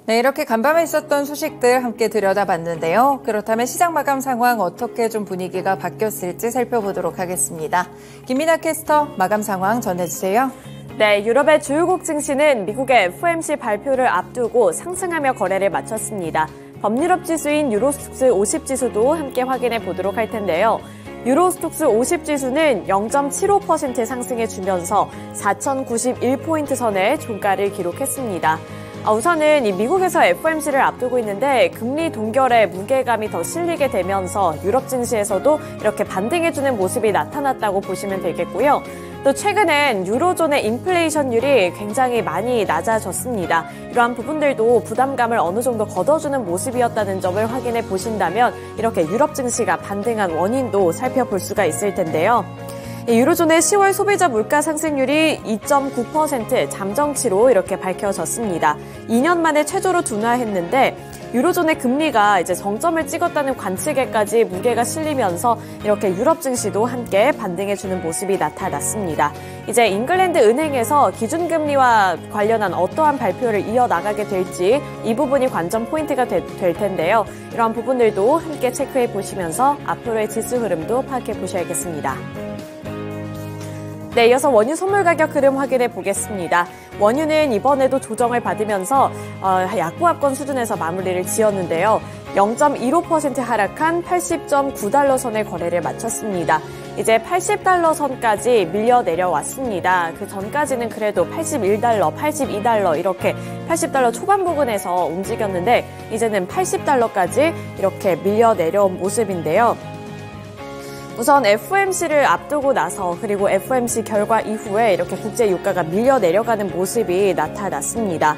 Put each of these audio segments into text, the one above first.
네, 이렇게 간밤에 있었던 소식들 함께 들여다봤는데요. 그렇다면 시장 마감 상황 어떻게 좀 분위기가 바뀌었을지 살펴보도록 하겠습니다. 김민아 캐스터 마감 상황 전해주세요. 네, 유럽의 주요국 증시는 미국의 FOMC 발표를 앞두고 상승하며 거래를 마쳤습니다. 범유럽 지수인 유로스톡스 50 지수도 함께 확인해 보도록 할 텐데요. 유로스톡스 50 지수는 0.75% 상승해주면서 4,091포인트 선에 종가를 기록했습니다. 우선은 미국에서 FOMC를 앞두고 있는데 금리 동결에 무게감이 더 실리게 되면서 유럽 증시에서도 이렇게 반등해주는 모습이 나타났다고 보시면 되겠고요. 또 최근엔 유로존의 인플레이션율이 굉장히 많이 낮아졌습니다. 이러한 부분들도 부담감을 어느 정도 걷어주는 모습이었다는 점을 확인해 보신다면 이렇게 유럽 증시가 반등한 원인도 살펴볼 수가 있을 텐데요. 유로존의 10월 소비자 물가 상승률이 2.9% 잠정치로 이렇게 밝혀졌습니다. 2년 만에 최저로 둔화했는데 유로존의 금리가 이제 정점을 찍었다는 관측에까지 무게가 실리면서 이렇게 유럽 증시도 함께 반등해주는 모습이 나타났습니다. 이제 잉글랜드 은행에서 기준금리와 관련한 어떠한 발표를 이어나가게 될지 이 부분이 관전 포인트가 될 텐데요. 이러한 부분들도 함께 체크해 보시면서 앞으로의 지수 흐름도 파악해 보셔야겠습니다. 네, 이어서 원유 선물 가격 흐름 확인해 보겠습니다. 원유는 이번에도 조정을 받으면서 약보합권 수준에서 마무리를 지었는데요. 0.15% 하락한 80.9달러 선의 거래를 마쳤습니다. 이제 80달러 선까지 밀려 내려왔습니다. 그 전까지는 그래도 81달러, 82달러 이렇게 80달러 초반 부근에서 움직였는데 이제는 80달러까지 이렇게 밀려 내려온 모습인데요. 우선 FOMC를 앞두고 나서 그리고 FOMC 결과 이후에 이렇게 국제 유가가 밀려 내려가는 모습이 나타났습니다.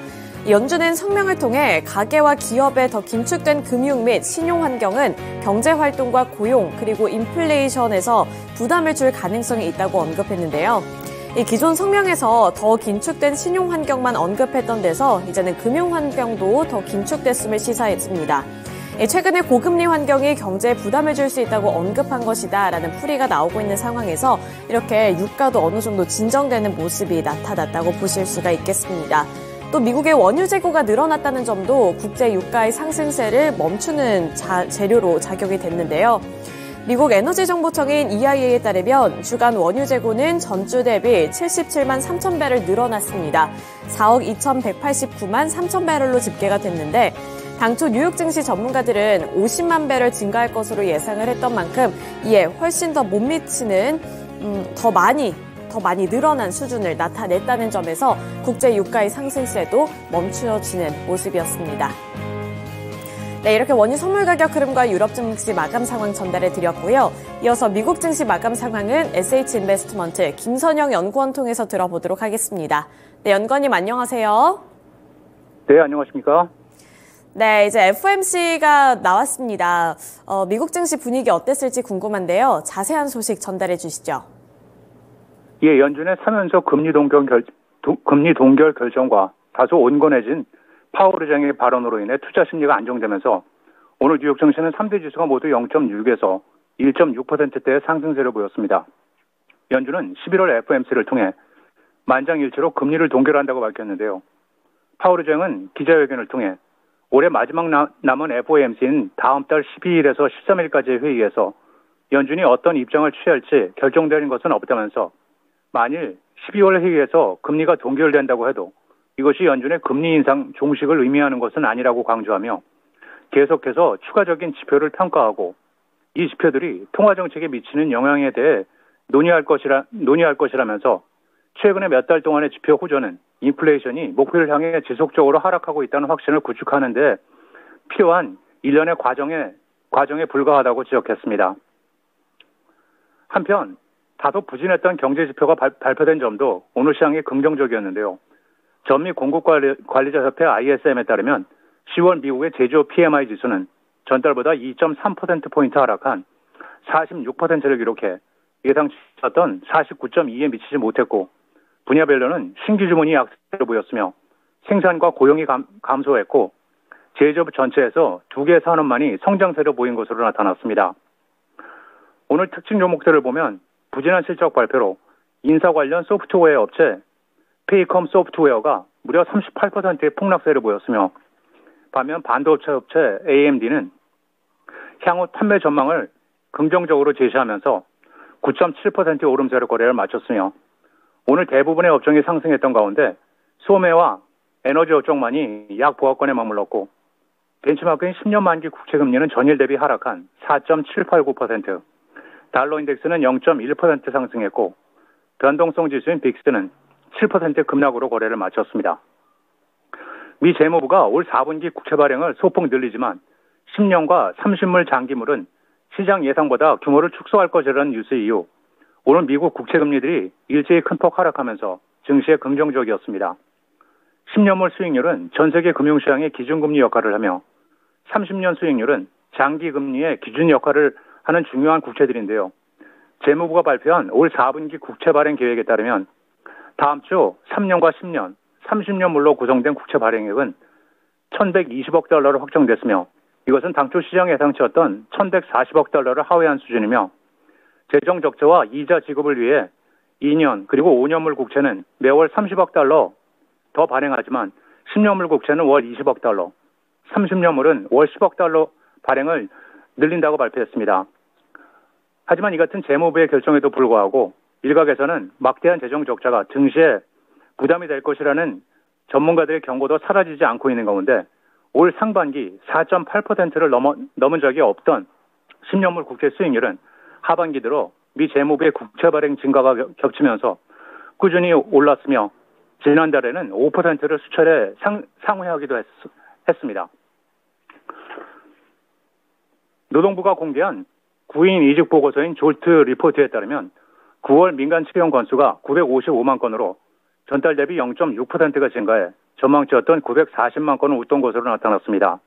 연준은 성명을 통해 가계와 기업의 더 긴축된 금융 및 신용 환경은 경제 활동과 고용 그리고 인플레이션에서 부담을 줄 가능성이 있다고 언급했는데요. 이 기존 성명에서 더 긴축된 신용 환경만 언급했던 데서 이제는 금융 환경도 더 긴축됐음을 시사했습니다. 최근에 고금리 환경이 경제에 부담을 줄 수 있다고 언급한 것이다라는 풀이가 나오고 있는 상황에서 이렇게 유가도 어느 정도 진정되는 모습이 나타났다고 보실 수가 있겠습니다. 또 미국의 원유 재고가 늘어났다는 점도 국제 유가의 상승세를 멈추는 재료로 작용이 됐는데요. 미국 에너지정보청인 EIA에 따르면 주간 원유 재고는 전주 대비 77만 3천 배럴 늘어났습니다. 4억 2,189만 3천 배럴로 집계가 됐는데 당초 뉴욕 증시 전문가들은 50만 배럴 증가할 것으로 예상을 했던 만큼 이에 훨씬 더 못 미치는 더 많이 늘어난 수준을 나타냈다는 점에서 국제 유가의 상승세도 멈추어지는 모습이었습니다. 네, 이렇게 원유 선물 가격 흐름과 유럽 증시 마감 상황 전달해 드렸고요. 이어서 미국 증시 마감 상황은 SH인베스트먼트 김선영 연구원 통해서 들어보도록 하겠습니다. 네, 연구원님 안녕하세요. 네, 안녕하십니까? 네, 이제 FOMC가 나왔습니다. 미국 증시 분위기 어땠을지 궁금한데요. 자세한 소식 전달해 주시죠. 예, 연준의 3연속 금리 동결 결정과 다소 온건해진 파월 의장의 발언으로 인해 투자 심리가 안정되면서 오늘 뉴욕 증시는 3대 지수가 모두 0.6에서 1.6%대의 상승세를 보였습니다. 연준은 11월 FOMC를 통해 만장일치로 금리를 동결한다고 밝혔는데요. 파월 의장은 기자회견을 통해 올해 마지막 남은 FOMC인 다음 달 12일에서 13일까지의 회의에서 연준이 어떤 입장을 취할지 결정되는 것은 없다면서 만일 12월 회의에서 금리가 동결된다고 해도 이것이 연준의 금리 인상 종식을 의미하는 것은 아니라고 강조하며 계속해서 추가적인 지표를 평가하고 이 지표들이 통화 정책에 미치는 영향에 대해 논의할 것이라면서 최근에 몇 달 동안의 지표 호전은 인플레이션이 목표를 향해 지속적으로 하락하고 있다는 확신을 구축하는 데 필요한 일련의 과정에 불과하다고 지적했습니다. 한편 다소 부진했던 경제 지표가 발표된 점도 오늘 시장이 긍정적이었는데요. 전미 공급관리자협회 ISM에 따르면 10월 미국의 제조업 PMI 지수는 전달보다 2.3%포인트 하락한 46%를 기록해 예상치였던 49.2에 미치지 못했고 분야별로는 신규 주문이 약세로 보였으며 생산과 고용이 감소했고 제조업 전체에서 2개 산업만이 성장세로 보인 것으로 나타났습니다. 오늘 특징 종목들을 보면 부진한 실적 발표로 인사 관련 소프트웨어 업체 페이컴 소프트웨어가 무려 38%의 폭락세를 보였으며 반면 반도체 업체 AMD는 향후 판매 전망을 긍정적으로 제시하면서 9.7% 오름세로 거래를 마쳤으며 오늘 대부분의 업종이 상승했던 가운데 소매와 에너지 업종만이 약 보합권에 머물렀고 벤치마크인 10년 만기 국채금리는 전일 대비 하락한 4.789%, 달러 인덱스는 0.1% 상승했고 변동성 지수인 빅스는 7% 급락으로 거래를 마쳤습니다. 미 재무부가 올 4분기 국채 발행을 소폭 늘리지만 10년과 30물 장기물은 시장 예상보다 규모를 축소할 것이라는 뉴스 이후 오늘 미국 국채 금리들이 일제히 큰 폭 하락하면서 증시에 긍정적이었습니다. 10년물 수익률은 전 세계 금융시장의 기준금리 역할을 하며 30년 수익률은 장기금리의 기준 역할을 하는 중요한 국채들인데요. 재무부가 발표한 올 4분기 국채 발행 계획에 따르면 다음 주 3년과 10년, 30년물로 구성된 국채 발행액은 1,120억 달러로 확정됐으며 이것은 당초 시장 예상치였던 1,140억 달러를 하회한 수준이며 재정 적자와 이자 지급을 위해 2년 그리고 5년물 국채는 매월 30억 달러 더 발행하지만 10년물 국채는 월 20억 달러, 30년물은 월 10억 달러 발행을 늘린다고 발표했습니다. 하지만 이 같은 재무부의 결정에도 불구하고 일각에서는 막대한 재정 적자가 증시에 부담이 될 것이라는 전문가들의 경고도 사라지지 않고 있는 가운데 올 상반기 4.8%를 넘은 적이 없던 10년물 국채 수익률은 하반기 들어 미 재무부의 국채 발행 증가가 겹치면서 꾸준히 올랐으며 지난달에는 5%를 수차례 상회하기도 했습니다. 노동부가 공개한 구인 이직 보고서인 졸트 리포트에 따르면 9월 민간 채용 건수가 955만 건으로 전달 대비 0.6%가 증가해 전망치였던 940만 건을 웃돈 것으로 나타났습니다.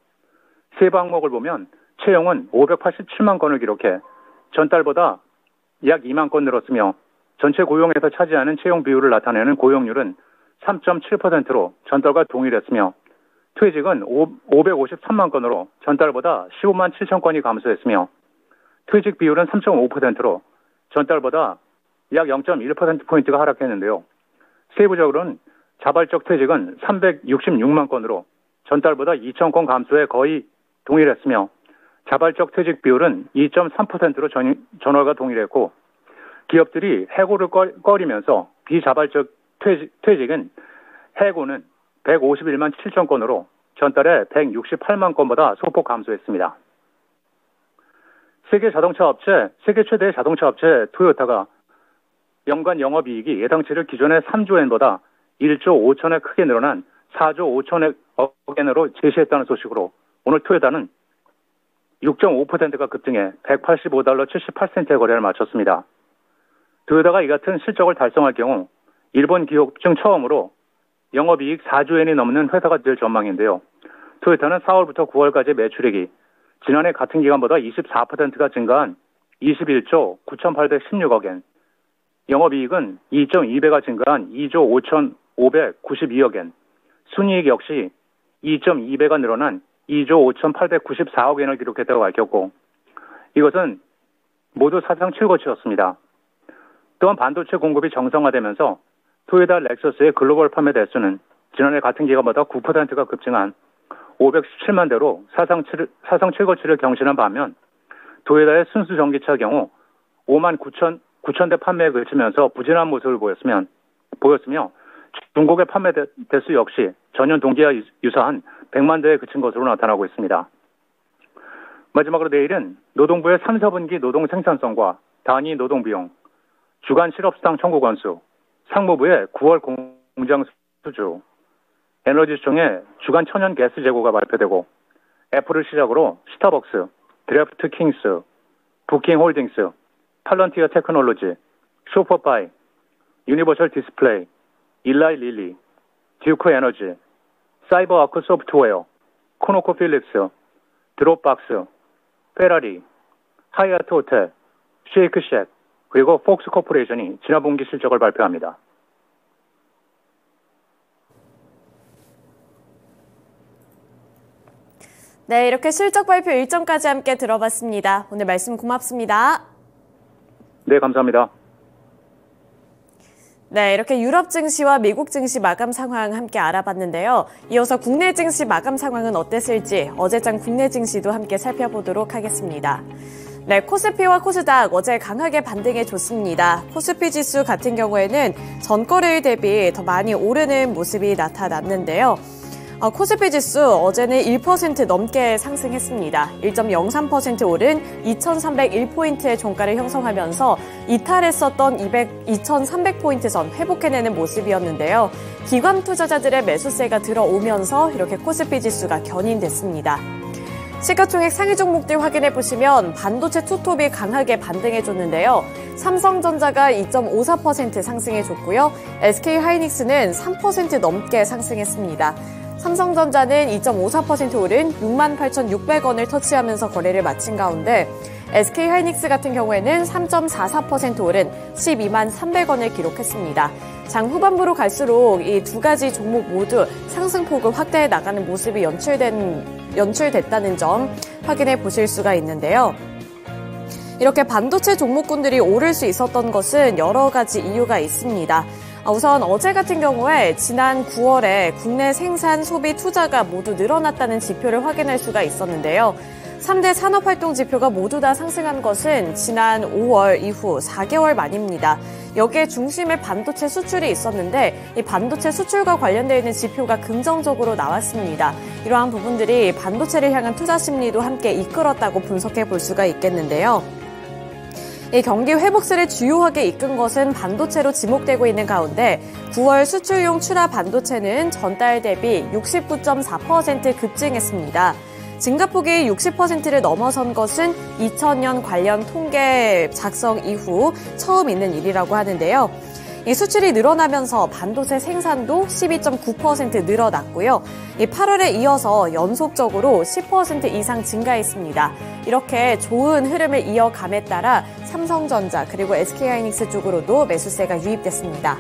세 항목을 보면 채용은 587만 건을 기록해 전달보다 약 2만 건 늘었으며 전체 고용에서 차지하는 채용 비율을 나타내는 고용률은 3.7%로 전달과 동일했으며 퇴직은 553만 건으로 전달보다 15만 7천 건이 감소했으며 퇴직 비율은 3.5%로 전달보다 약 0.1%포인트가 하락했는데요. 세부적으로는 자발적 퇴직은 366만 건으로 전달보다 2천 건 감소해 거의 동일했으며 자발적 퇴직 비율은 2.3%로 전월과 동일했고 기업들이 해고를 꺼리면서 비자발적 퇴직은 해고는 151만 7천 건으로 전달에 168만 건보다 소폭 감소했습니다. 세계 최대의 자동차 업체 토요타가 연간 영업이익이 예상치를 기존의 3조 엔보다 1조 5천억 크게 늘어난 4조 5천억 엔으로 제시했다는 소식으로 오늘 토요타는 6.5%가 급등해 185달러 78센트의 거래를 마쳤습니다. 토요타가 이 같은 실적을 달성할 경우 일본 기업 중 처음으로 영업이익 4조엔이 넘는 회사가 될 전망인데요. 토요타는 4월부터 9월까지 매출액이 지난해 같은 기간보다 24%가 증가한 21조 9,816억 엔, 영업이익은 2.2배가 증가한 2조 5,592억 엔, 순이익 역시 2.2배가 늘어난 2조 5,894억 엔을 기록했다고 밝혔고 이것은 모두 사상 최고치였습니다. 또한 반도체 공급이 정상화되면서 토요타 렉서스의 글로벌 판매 대수는 지난해 같은 기간보다 9%가 급증한 517만 대로 사상 최고치를 경신한 반면 토요타의 순수 전기차 경우 5만 9천 대 판매에 그치면서 부진한 모습을 보였으며 중국의 판매 대수 역시 전년 동기와 유사한 100만 대에 그친 것으로 나타나고 있습니다. 마지막으로 내일은 노동부의 3, 4분기 노동 생산성과 단위 노동 비용, 주간 실업수당 청구 건수, 상무부의 9월 공장 수주, 에너지청의 주간 천연 가스 재고가 발표되고 애플을 시작으로 스타벅스, 드래프트 킹스, 부킹 홀딩스, 팔런티어 테크놀로지, 쇼퍼파이, 유니버설 디스플레이, 일라이 릴리, 듀크 에너지, 사이버아크 소프트웨어, 코노코 필립스, 드롭박스, 페라리, 하이아트 호텔, 쉐이크쉑, 그리고 폭스 코퍼레이션이 지난 분기 실적을 발표합니다. 네, 이렇게 실적 발표 일정까지 함께 들어봤습니다. 오늘 말씀 고맙습니다. 네, 감사합니다. 네, 이렇게 유럽 증시와 미국 증시 마감 상황 함께 알아봤는데요. 이어서 국내 증시 마감 상황은 어땠을지 어제장 국내 증시도 함께 살펴보도록 하겠습니다. 네, 코스피와 코스닥 어제 강하게 반등해줬습니다. 코스피 지수 같은 경우에는 전거래일 대비 더 많이 오르는 모습이 나타났는데요. 코스피 지수 어제는 1% 넘게 상승했습니다. 1.03% 오른 2,301포인트의 종가를 형성하면서 이탈했었던 2,300포인트 선 회복해내는 모습이었는데요. 기관 투자자들의 매수세가 들어오면서 이렇게 코스피 지수가 견인됐습니다. 시가총액 상위 종목들 확인해보시면 반도체 투톱이 강하게 반등해줬는데요. 삼성전자가 2.54% 상승해줬고요. SK하이닉스는 3% 넘게 상승했습니다. 삼성전자는 2.54% 오른 68,600원을 터치하면서 거래를 마친 가운데 SK하이닉스 같은 경우에는 3.44% 오른 123,300원을 기록했습니다. 장 후반부로 갈수록 이 두 가지 종목 모두 상승폭을 확대해 나가는 모습이 연출됐다는 점 확인해 보실 수가 있는데요. 이렇게 반도체 종목군들이 오를 수 있었던 것은 여러 가지 이유가 있습니다. 우선 어제 같은 경우에 지난 9월에 국내 생산, 소비, 투자가 모두 늘어났다는 지표를 확인할 수가 있었는데요. 3대 산업활동 지표가 모두 다 상승한 것은 지난 5월 이후 4개월 만입니다. 여기에 중심에 반도체 수출이 있었는데 이 반도체 수출과 관련되어 있는 지표가 긍정적으로 나왔습니다. 이러한 부분들이 반도체를 향한 투자 심리도 함께 이끌었다고 분석해 볼 수가 있겠는데요. 이 경기 회복세를 주요하게 이끈 것은 반도체로 지목되고 있는 가운데 9월 수출용 출하 반도체는 전달 대비 69.4% 급증했습니다. 증가폭이 60%를 넘어선 것은 2000년 관련 통계 작성 이후 처음 있는 일이라고 하는데요. 이 수출이 늘어나면서 반도체 생산도 12.9% 늘어났고요. 이 8월에 이어서 연속적으로 10% 이상 증가했습니다. 이렇게 좋은 흐름을 이어감에 따라 삼성전자 그리고 SK하이닉스 쪽으로도 매수세가 유입됐습니다.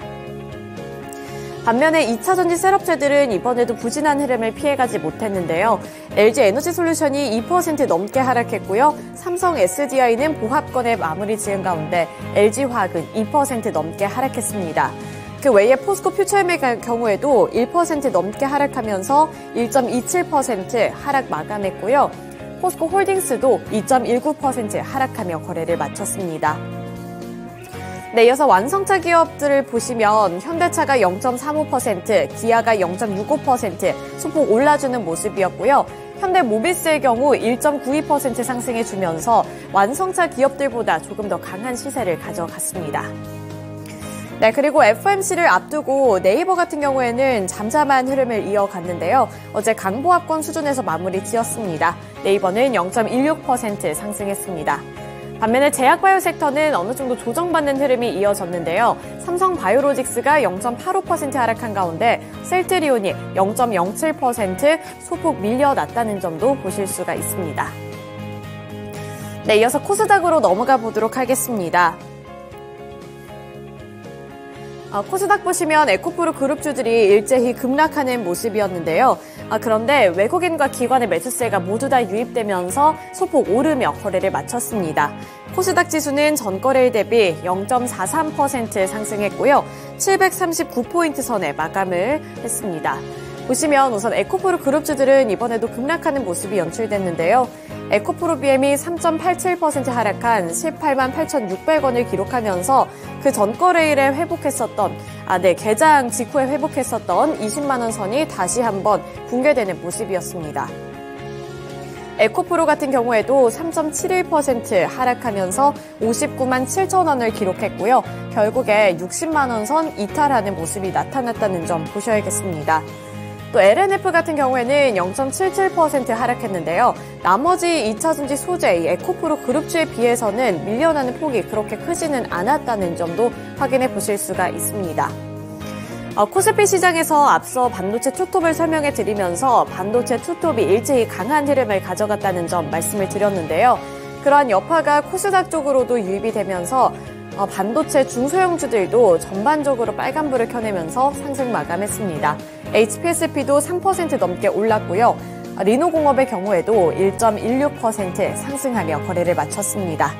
반면에 2차전지 셋업체들은 이번에도 부진한 흐름을 피해가지 못했는데요. LG에너지솔루션이 2% 넘게 하락했고요. 삼성 SDI는 보합권에 마무리 지은 가운데 LG화학은 2% 넘게 하락했습니다. 그 외에 포스코 퓨처엠의 경우에도 1% 넘게 하락하면서 1.27% 하락 마감했고요. 포스코 홀딩스도 2.19% 하락하며 거래를 마쳤습니다. 네, 이어서 완성차 기업들을 보시면 현대차가 0.35%, 기아가 0.65% 소폭 올라주는 모습이었고요. 현대모비스의 경우 1.92% 상승해주면서 완성차 기업들보다 조금 더 강한 시세를 가져갔습니다. 네, 그리고 FOMC를 앞두고 네이버 같은 경우에는 잠잠한 흐름을 이어갔는데요. 어제 강보합권 수준에서 마무리 지었습니다. 네이버는 0.16% 상승했습니다. 반면에 제약바이오 섹터는 어느 정도 조정받는 흐름이 이어졌는데요. 삼성바이오로직스가 0.85% 하락한 가운데 셀트리온이 0.07% 소폭 밀려났다는 점도 보실 수가 있습니다. 네, 이어서 코스닥으로 넘어가 보도록 하겠습니다. 코스닥 보시면 에코프로 그룹주들이 일제히 급락하는 모습이었는데요. 그런데 외국인과 기관의 매수세가 모두 다 유입되면서 소폭 오르며 거래를 마쳤습니다. 코스닥 지수는 전거래일 대비 0.43% 상승했고요. 739포인트 선에 마감을 했습니다. 보시면 우선 에코프로 그룹주들은 이번에도 급락하는 모습이 연출됐는데요. 에코프로 BM이 3.87% 하락한 18만 8,600원을 기록하면서 그 전거래일에 개장 직후에 회복했었던 20만 원 선이 다시 한번 붕괴되는 모습이었습니다. 에코프로 같은 경우에도 3.71% 하락하면서 59만 7천 원을 기록했고요. 결국에 60만 원 선 이탈하는 모습이 나타났다는 점 보셔야겠습니다. 또 LNF 같은 경우에는 0.77% 하락했는데요. 나머지 2차전지 소재, 에코프로 그룹주에 비해서는 밀려나는 폭이 그렇게 크지는 않았다는 점도 확인해 보실 수가 있습니다. 코스피 시장에서 앞서 반도체 투톱을 설명해 드리면서 반도체 투톱이 일제히 강한 흐름을 가져갔다는 점 말씀을 드렸는데요. 그러한 여파가 코스닥 쪽으로도 유입이 되면서 반도체 중소형주들도 전반적으로 빨간불을 켜내면서 상승 마감했습니다. HPSP도 3% 넘게 올랐고요. 리노공업의 경우에도 1.16% 상승하며 거래를 마쳤습니다.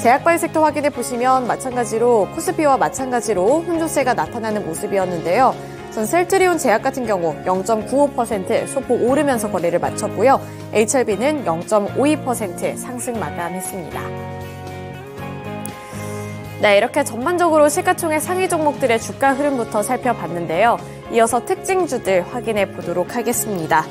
제약바이오 섹터 확인해 보시면 마찬가지로 코스피와 마찬가지로 혼조세가 나타나는 모습이었는데요. 우선 셀트리온 제약 같은 경우 0.95% 소폭 오르면서 거래를 마쳤고요. HLB는 0.52% 상승 마감했습니다. 네, 이렇게 전반적으로 시가총액 상위 종목들의 주가 흐름부터 살펴봤는데요. 이어서 특징주들 확인해 보도록 하겠습니다.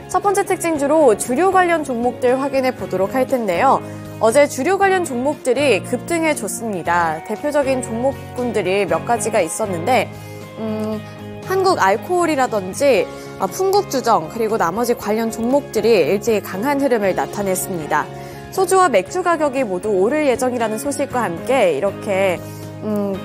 첫 번째 특징주로 주류 관련 종목들 확인해 보도록 할 텐데요. 어제 주류 관련 종목들이 급등해 줬습니다. 대표적인 종목군들이 몇 가지가 있었는데 한국 알코올이라든지 풍국주정 그리고 나머지 관련 종목들이 일제히 강한 흐름을 나타냈습니다. 소주와 맥주 가격이 모두 오를 예정이라는 소식과 함께 이렇게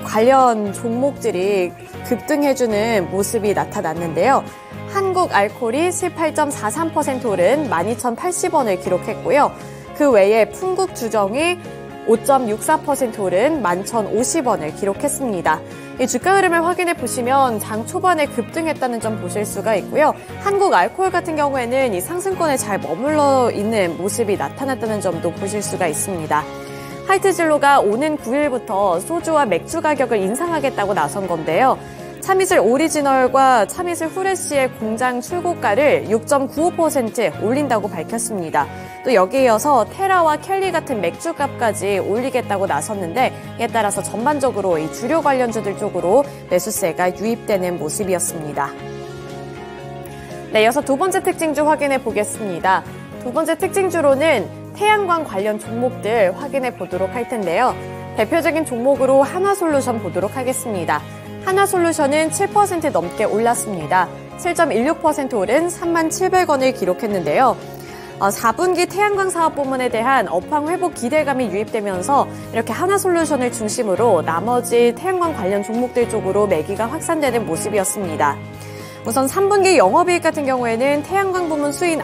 관련 종목들이 급등해주는 모습이 나타났는데요. 한국 알코올이 18.43% 오른 12,080원을 기록했고요. 그 외에 풍국주정이 5.64% 오른 11,050원을 기록했습니다. 이 주가 흐름을 확인해 보시면 장 초반에 급등했다는 점 보실 수가 있고요. 한국 알코올 같은 경우에는 이 상승권에 잘 머물러 있는 모습이 나타났다는 점도 보실 수가 있습니다. 하이트진로가 오는 9일부터 소주와 맥주 가격을 인상하겠다고 나선 건데요. 참이슬 오리지널과 참이슬 후레쉬의 공장 출고가를 6.95% 올린다고 밝혔습니다. 또 여기에 이어서 테라와 켈리 같은 맥주값까지 올리겠다고 나섰는데 이에 따라서 전반적으로 이 주류 관련주들 쪽으로 매수세가 유입되는 모습이었습니다. 네, 이어서 두 번째 특징주 확인해 보겠습니다. 두 번째 특징주로는 태양광 관련 종목들 확인해 보도록 할 텐데요. 대표적인 종목으로 하나솔루션 보도록 하겠습니다. 하나솔루션은 7% 넘게 올랐습니다. 7.16% 오른 37,000원을 기록했는데요. 4분기 태양광 사업 부문에 대한 업황 회복 기대감이 유입되면서 이렇게 하나솔루션을 중심으로 나머지 태양광 관련 종목들 쪽으로 매기가 확산되는 모습이었습니다. 우선 3분기 영업이익 같은 경우에는 태양광 부문 수익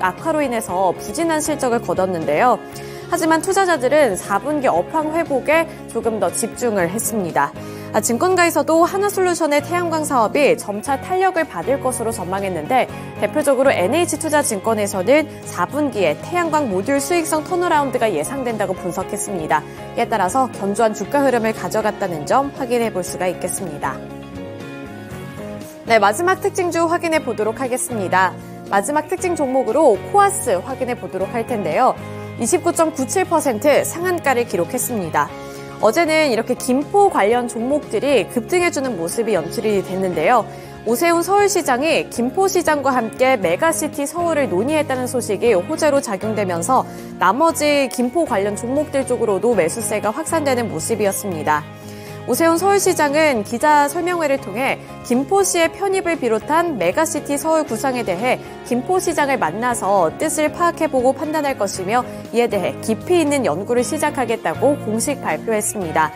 악화로 인해서 부진한 실적을 거뒀는데요. 하지만 투자자들은 4분기 업황 회복에 조금 더 집중을 했습니다. 증권가에서도 하나솔루션의 태양광 사업이 점차 탄력을 받을 것으로 전망했는데 대표적으로 NH투자증권에서는 4분기에 태양광 모듈 수익성 턴어라운드가 예상된다고 분석했습니다. 이에 따라서 견조한 주가 흐름을 가져갔다는 점 확인해 볼 수가 있겠습니다. 네, 마지막 특징주 확인해 보도록 하겠습니다. 마지막 특징 종목으로 코아스 확인해 보도록 할 텐데요. 29.97% 상한가를 기록했습니다. 어제는 이렇게 김포 관련 종목들이 급등해주는 모습이 연출이 됐는데요. 오세훈 서울시장이 김포시장과 함께 메가시티 서울을 논의했다는 소식이 호재로 작용되면서 나머지 김포 관련 종목들 쪽으로도 매수세가 확산되는 모습이었습니다. 오세훈 서울시장은 기자 설명회를 통해 김포시의 편입을 비롯한 메가시티 서울 구상에 대해 김포시장을 만나서 뜻을 파악해보고 판단할 것이며 이에 대해 깊이 있는 연구를 시작하겠다고 공식 발표했습니다.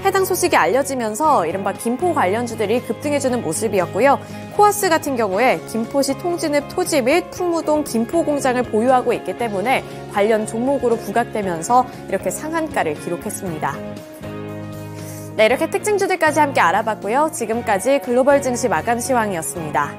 해당 소식이 알려지면서 이른바 김포 관련주들이 급등해주는 모습이었고요. 코아스 같은 경우에 김포시 통진읍 토지 및 풍무동 김포공장을 보유하고 있기 때문에 관련 종목으로 부각되면서 이렇게 상한가를 기록했습니다. 네, 이렇게 특징주들까지 함께 알아봤고요. 지금까지 글로벌 증시 마감 시황이었습니다.